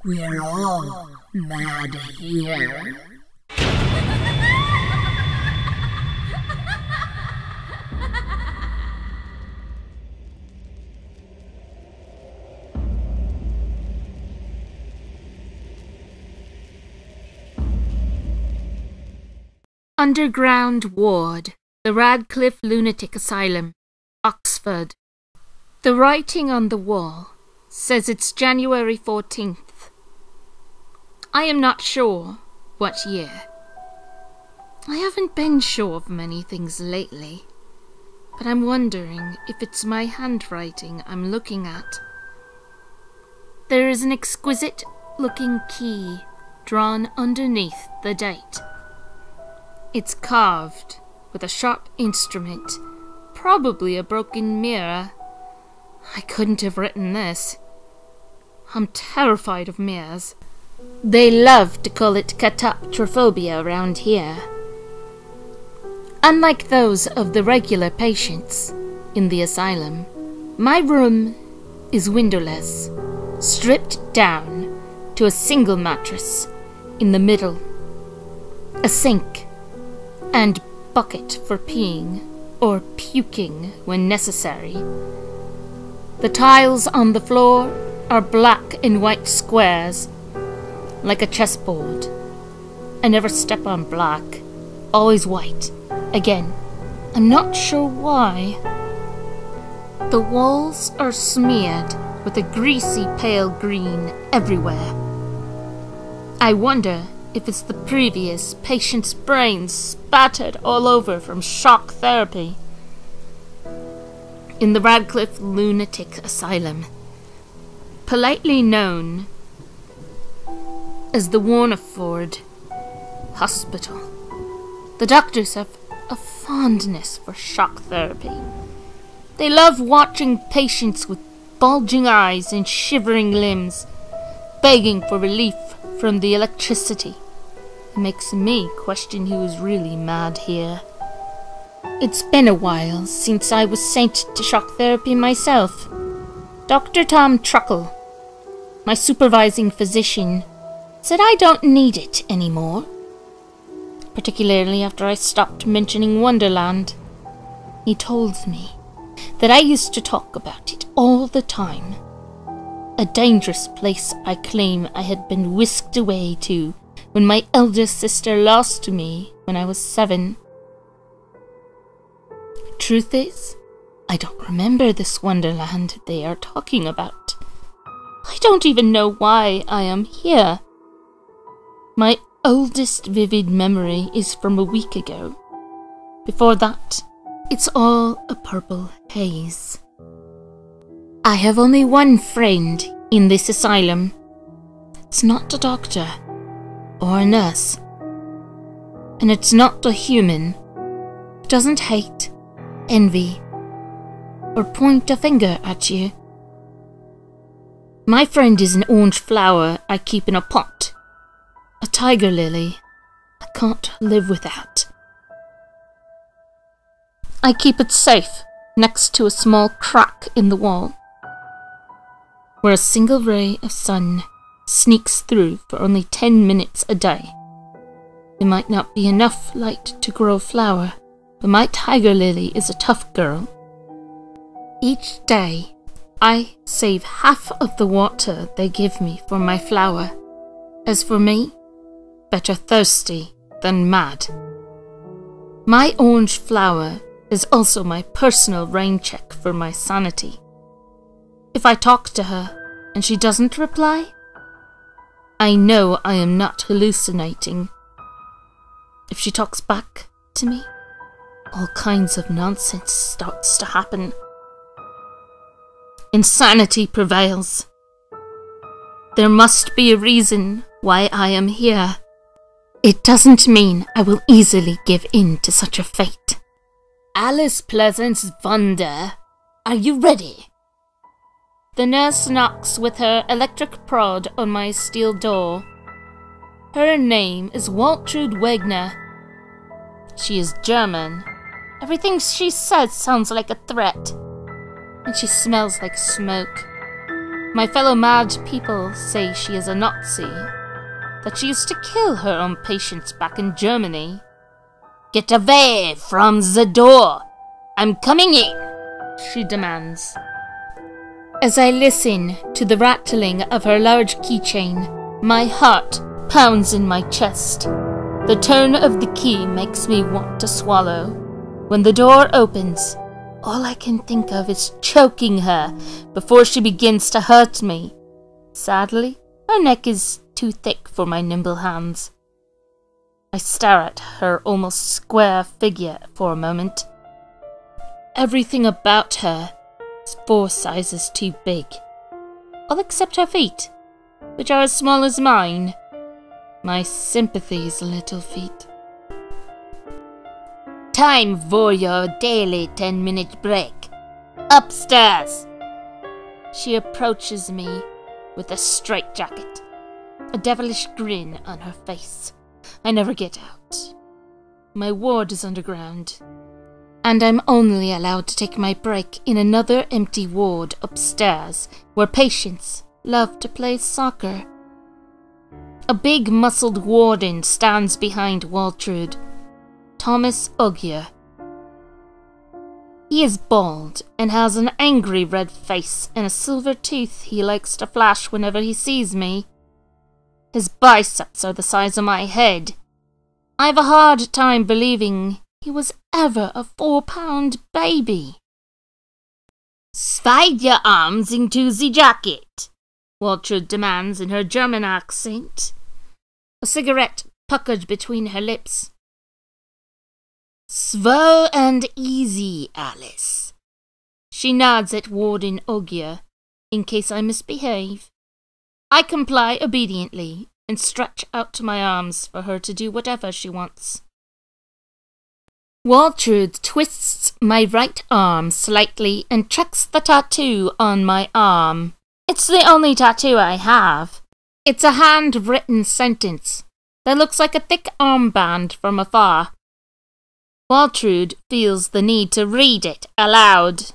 We're all mad here. Underground Ward, the Radcliffe Lunatic Asylum, Oxford. The writing on the wall says it's January 14th. I am not sure what year. I haven't been sure of many things lately, but I'm wondering if it's my handwriting I'm looking at. There is an exquisite looking key drawn underneath the date. It's carved with a sharp instrument, probably a broken mirror. I couldn't have written this. I'm terrified of mirrors. They love to call it cataptrophobia around here. Unlike those of the regular patients in the asylum, my room is windowless, stripped down to a single mattress in the middle, a sink, and bucket for peeing or puking when necessary. The tiles on the floor are black and white squares, like a chessboard. I never step on black, always white. Again, I'm not sure why. The walls are smeared with a greasy pale green everywhere. I wonder if it's the previous patient's brains spattered all over from shock therapy. In the Radcliffe Lunatic Asylum, politely known as the Warneford Hospital, the doctors have a fondness for shock therapy. They love watching patients with bulging eyes and shivering limbs, begging for relief from the electricity. It makes me question who's really mad here. It's been a while since I was sent to shock therapy myself. Dr. Tom Truckle, my supervising physician, said I don't need it anymore, particularly after I stopped mentioning Wonderland. He told me that I used to talk about it all the time. A dangerous place I claim I had been whisked away to when my eldest sister lost me when I was 7. Truth is, I don't remember this Wonderland they are talking about. I don't even know why I am here. My oldest vivid memory is from a week ago. Before that, it's all a purple haze. I have only one friend in this asylum. It's not a doctor or a nurse. And it's not a human. It doesn't hate, envy, or point a finger at you. My friend is an orange flower I keep in a pot. A tiger lily I can't live without. I keep it safe next to a small crack in the wall, where a single ray of sun sneaks through for only 10 minutes a day. It might not be enough light to grow a flower, but my tiger lily is a tough girl. Each day, I save half of the water they give me for my flower. As for me, better thirsty than mad. My orange flower is also my personal rain check for my sanity. If I talk to her and she doesn't reply, I know I am not hallucinating. If she talks back to me, all kinds of nonsense starts to happen. Insanity prevails. There must be a reason why I am here. It doesn't mean I will easily give in to such a fate. Alice Pleasance Wonder, are you ready? The nurse knocks with her electric prod on my steel door. Her name is Waltrud Wegner. She is German. Everything she says sounds like a threat. And she smells like smoke. My fellow mad people say she is a Nazi, that she used to kill her own patients back in Germany. "Get away from the door! I'm coming in!" she demands. As I listen to the rattling of her large keychain, my heart pounds in my chest. The turn of the key makes me want to swallow. When the door opens, all I can think of is choking her before she begins to hurt me. Sadly, her neck is too thick for my nimble hands. I stare at her almost square figure for a moment. Everything about her is 4 sizes too big, all except her feet, which are as small as mine. My sympathies, little feet. "Time for your daily 10-minute break. Upstairs!" She approaches me with a straitjacket, a devilish grin on her face. I never get out. My ward is underground, and I'm only allowed to take my break in another empty ward upstairs, where patients love to play soccer. A big muscled warden stands behind Waltrud, Thomas Ogier. He is bald and has an angry red face and a silver tooth he likes to flash whenever he sees me. His biceps are the size of my head. I have a hard time believing he was ever a 4-pound baby. "Slide your arms into the jacket," Waltrud demands in her German accent, a cigarette puckered between her lips. "Slow and easy, Alice." She nods at Warden Ogier, in case I misbehave. I comply obediently and stretch out my arms for her to do whatever she wants. Waltrud twists my right arm slightly and checks the tattoo on my arm. It's the only tattoo I have. It's a handwritten sentence that looks like a thick armband from afar. Waltrud feels the need to read it aloud.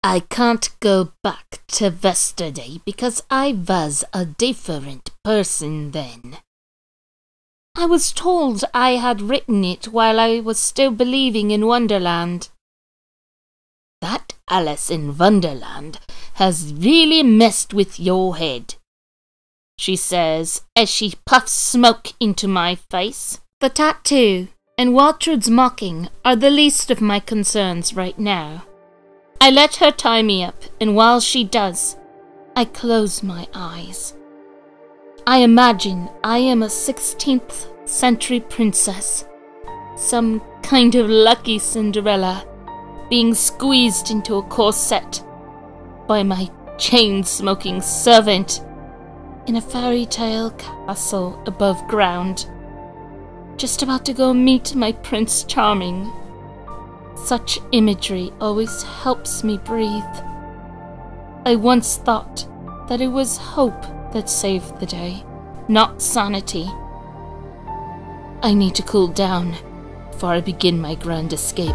"I can't go back to yesterday because I was a different person then. I was told I had written it while I was still believing in Wonderland. That Alice in Wonderland has really messed with your head," she says as she puffs smoke into my face. The tattoo and Waltrud's mocking are the least of my concerns right now. I let her tie me up, and while she does, I close my eyes. I imagine I am a 16th century princess, some kind of lucky Cinderella, being squeezed into a corset by my chain-smoking servant in a fairy tale castle above ground, just about to go meet my Prince Charming. Such imagery always helps me breathe. I once thought that it was hope that saved the day, not sanity. I need to cool down before I begin my grand escape.